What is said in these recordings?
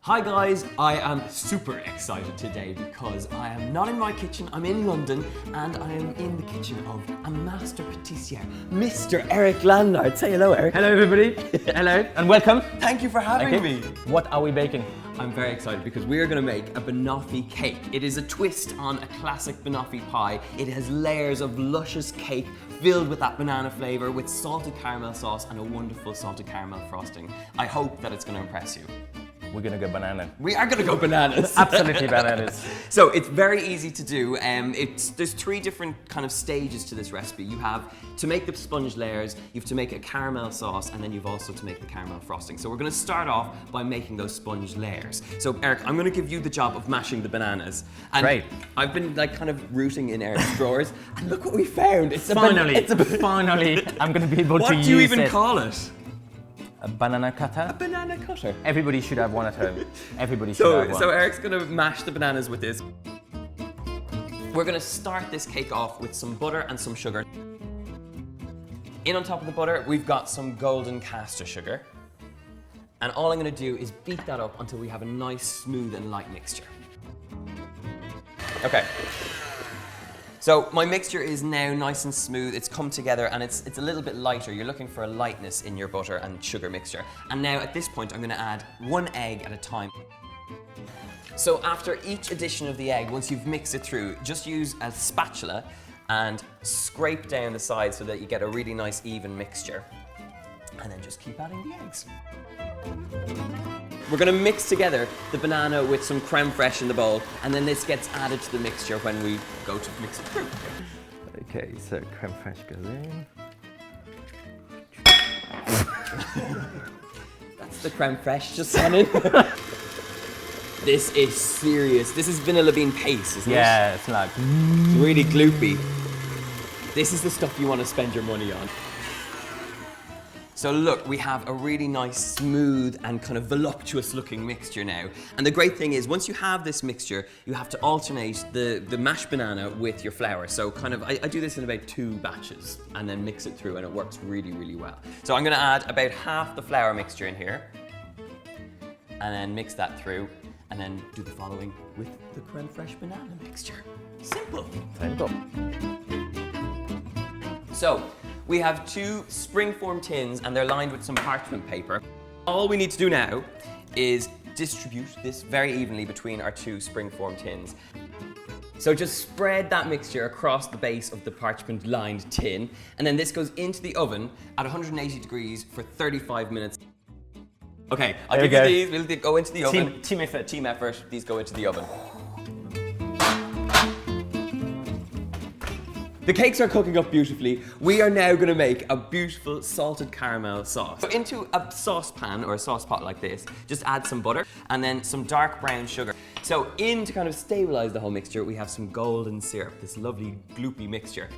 Hi guys, I am super excited today because I am not in my kitchen, I'm in London and I am in the kitchen of a master patissiere, Mr. Eric Lanlard. Say hello, Eric. Hello everybody, hello and welcome. Thank you for having me. What are we baking? I'm very excited because we are going to make a Banoffee cake. It is a twist on a classic Banoffee pie. It has layers of luscious cake filled with that banana flavour with salted caramel sauce and a wonderful salted caramel frosting. I hope that it's going to impress you. We're gonna go banana. We are going to go bananas. Absolutely bananas. So it's very easy to do. There's three different kind of stages to this recipe. You have to make the sponge layers, you have to make a caramel sauce, and then you've also to make the caramel frosting. So we're going to start off by making those sponge layers. So Eric, I'm going to give you the job of mashing the bananas. And Great. I've been like kind of rooting in Eric's drawers, and look what we found. It's Finally, finally, I'm gonna be able to use it. What do you even call it? A banana cutter? A banana cutter. Everybody should have one at home. Everybody should have one. So Eric's gonna mash the bananas with this. We're gonna start this cake off with some butter and some sugar. In on top of the butter, we've got some golden caster sugar. And all I'm gonna do is beat that up until we have a nice, smooth and light mixture. Okay. So my mixture is now nice and smooth, it's come together and it's a little bit lighter. You're looking for a lightness in your butter and sugar mixture. And now at this point I'm gonna add one egg at a time. So after each addition of the egg, once you've mixed it through, just use a spatula and scrape down the sides so that you get a really nice even mixture. And then just keep adding the eggs. We're going to mix together the banana with some creme fraiche in the bowl, and then this gets added to the mixture when we go to mix it through. Okay, so creme fraiche goes in. That's the creme fraiche just gone in. This is serious. This is vanilla bean paste, isn't it? Yeah, it's like... It's really gloopy. This is the stuff you want to spend your money on. So look, we have a really nice, smooth and kind of voluptuous looking mixture now. And the great thing is, once you have this mixture, you have to alternate the mashed banana with your flour. So kind of, I do this in about 2 batches and then mix it through and it works really, really well. So I'm gonna add about half the flour mixture in here and then mix that through and then do the following with the creme fraiche banana mixture. Simple. Simple. So, we have 2 springform tins and they're lined with some parchment paper. All we need to do now is distribute this very evenly between our 2 springform tins. So just spread that mixture across the base of the parchment lined tin, and then this goes into the oven at 180 degrees for 35 minutes. Okay, I'll give you these, we'll go into the oven. Team effort. Team effort, these go into the oven. The cakes are cooking up beautifully. We are now going to make a beautiful salted caramel sauce. So into a saucepan or a sauce pot like this, just add some butter and then some dark brown sugar. So to kind of stabilize the whole mixture, we have some golden syrup, this lovely gloopy mixture.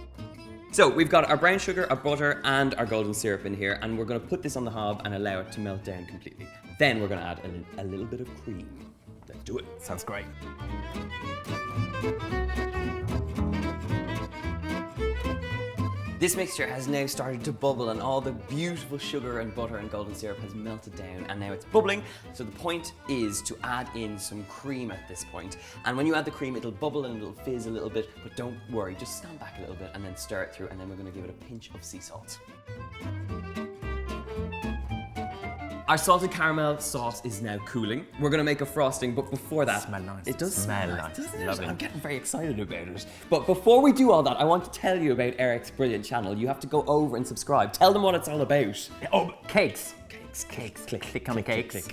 So we've got our brown sugar, our butter and our golden syrup in here, and we're going to put this on the hob and allow it to melt down completely. Then we're going to add a little bit of cream. Let's do it. Sounds great. This mixture has now started to bubble and all the beautiful sugar and butter and golden syrup has melted down and now it's bubbling. So the point is to add in some cream at this point. And when you add the cream, it'll bubble and it'll fizz a little bit, but don't worry, just stand back a little bit and then stir it through, and then we're gonna give it a pinch of sea salt. Our salted caramel sauce is now cooling. We're gonna make a frosting, but before that... Smell nice. It does smell nice, doesn't it? lovely. I'm getting very excited about it. But before we do all that, I want to tell you about Eric's brilliant channel. You have to go over and subscribe. Tell them what it's all about. Oh, cakes. Cakes. Click on the cakes.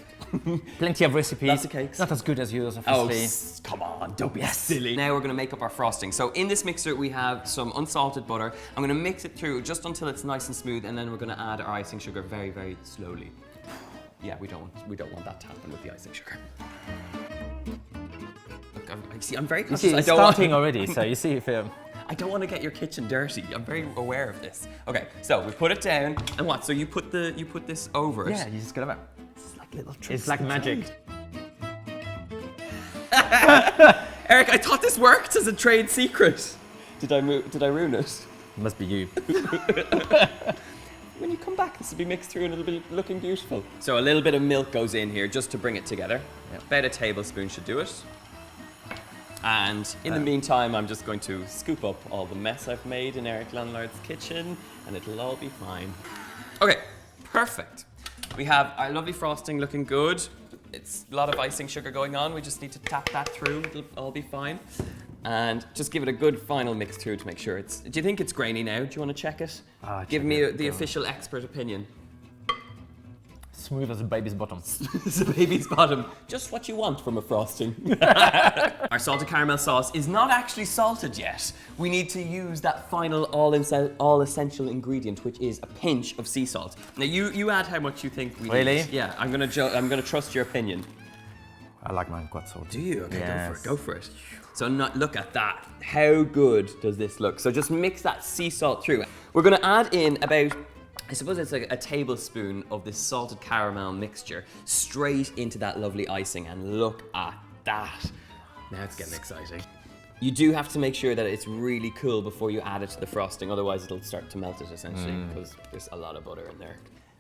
Plenty of recipes. Lots of cakes. Not as good as yours, obviously. Come on, don't be silly. Now we're gonna make up our frosting. So in this mixer, we have some unsalted butter. I'm gonna mix it through just until it's nice and smooth, and then we're gonna add our icing sugar very, very slowly. Yeah, we don't want that to happen with the icing sugar. Look, I'm very conscious. You see, it's starting already, so you see if... I don't want to get your kitchen dirty. I'm very aware of this. Okay, so we put it down, and what? So you put this over it? Yeah, you just got about. It's like little tricks. It's like magic. Eric, I thought this worked as a trade secret. Did I ruin it? Must be you. when you come back, this will be mixed through and it'll be looking beautiful. So a little bit of milk goes in here just to bring it together. Yep. About a tablespoon should do it. And in the meantime, I'm just going to scoop up all the mess I've made in Eric Lanlard's kitchen, and it'll all be fine. Okay, perfect. We have our lovely frosting looking good. It's a lot of icing sugar going on. We just need to tap that through. It'll all be fine. And just give it a good final mix through to make sure it's... Do you think it's grainy now? Do you want to check it? Give me the official expert opinion. Smooth as a baby's bottom. It's a baby's bottom. Just what you want from a frosting. Our salted caramel sauce is not actually salted yet. We need to use that final all-essential ingredient, which is a pinch of sea salt. Now you add how much you think we Really? need. Yeah, I'm gonna trust your opinion. I like mine quite salty. Do you? Okay, Yes. go for it. So look at that. How good does this look? So just mix that sea salt through. We're gonna add in about, I suppose it's like a tablespoon of this salted caramel mixture straight into that lovely icing, and look at that. Now it's getting exciting. You do have to make sure that it's really cool before you add it to the frosting, otherwise it'll start to melt it essentially, because there's a lot of butter in there.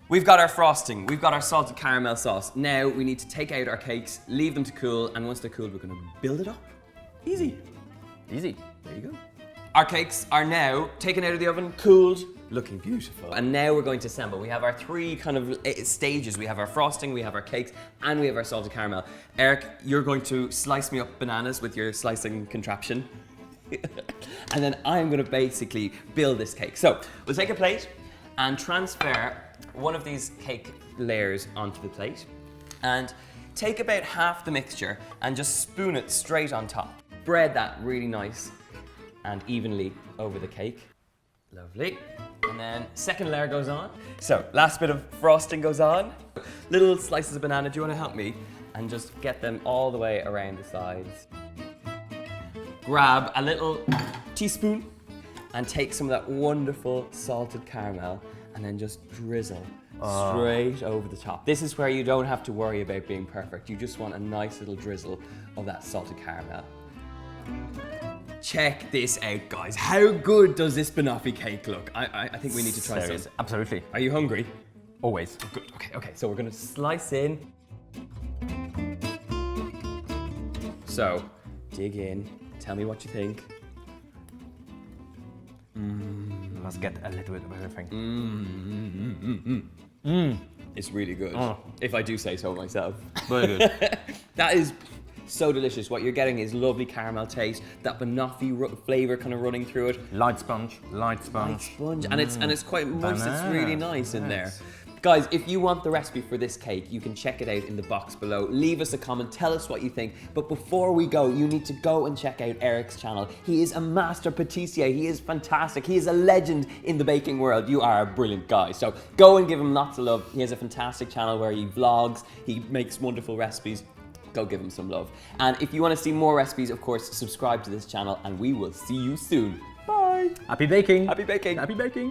We've got our frosting, we've got our salted caramel sauce. Now we need to take out our cakes, leave them to cool, and once they're cooled, we're gonna build it up. Easy. Easy. There you go. Our cakes are now taken out of the oven, cooled, looking beautiful. And now we're going to assemble. We have our three kind of stages. We have our frosting, we have our cakes, and we have our salted caramel. Eric, you're going to slice me up bananas with your slicing contraption. And then I'm gonna basically build this cake. So we'll take a plate and transfer one of these cake layers onto the plate. And take about half the mixture and just spoon it straight on top. Spread that really nice and evenly over the cake. Lovely. And then second layer goes on. So last bit of frosting goes on. Little slices of banana, do you want to help me? And just get them all the way around the sides. Grab a little teaspoon and take some of that wonderful salted caramel and then just drizzle straight over the top. This is where you don't have to worry about being perfect. You just want a nice little drizzle of that salted caramel. Check this out, guys. How good does this banoffee cake look? I think we need to try some. Absolutely. Are you hungry? Always. Oh, good. Okay. So we're gonna slice in. So, dig in. Tell me what you think. Let's get a little bit of everything. It's really good. Oh. If I do say so myself. Very good. That is so delicious. What you're getting is lovely caramel taste, that banoffee flavor kind of running through it. Light sponge. And it's quite moist. It's really nice in there. Nice. Guys, if you want the recipe for this cake, you can check it out in the box below. Leave us a comment, tell us what you think. But before we go, you need to go and check out Eric's channel. He is a master patissiere. He is fantastic. He is a legend in the baking world. You are a brilliant guy. So go and give him lots of love. He has a fantastic channel where he vlogs, he makes wonderful recipes. Go give him some love. And if you want to see more recipes, of course, subscribe to this channel and we will see you soon. Bye. Happy baking. Happy baking. Happy baking.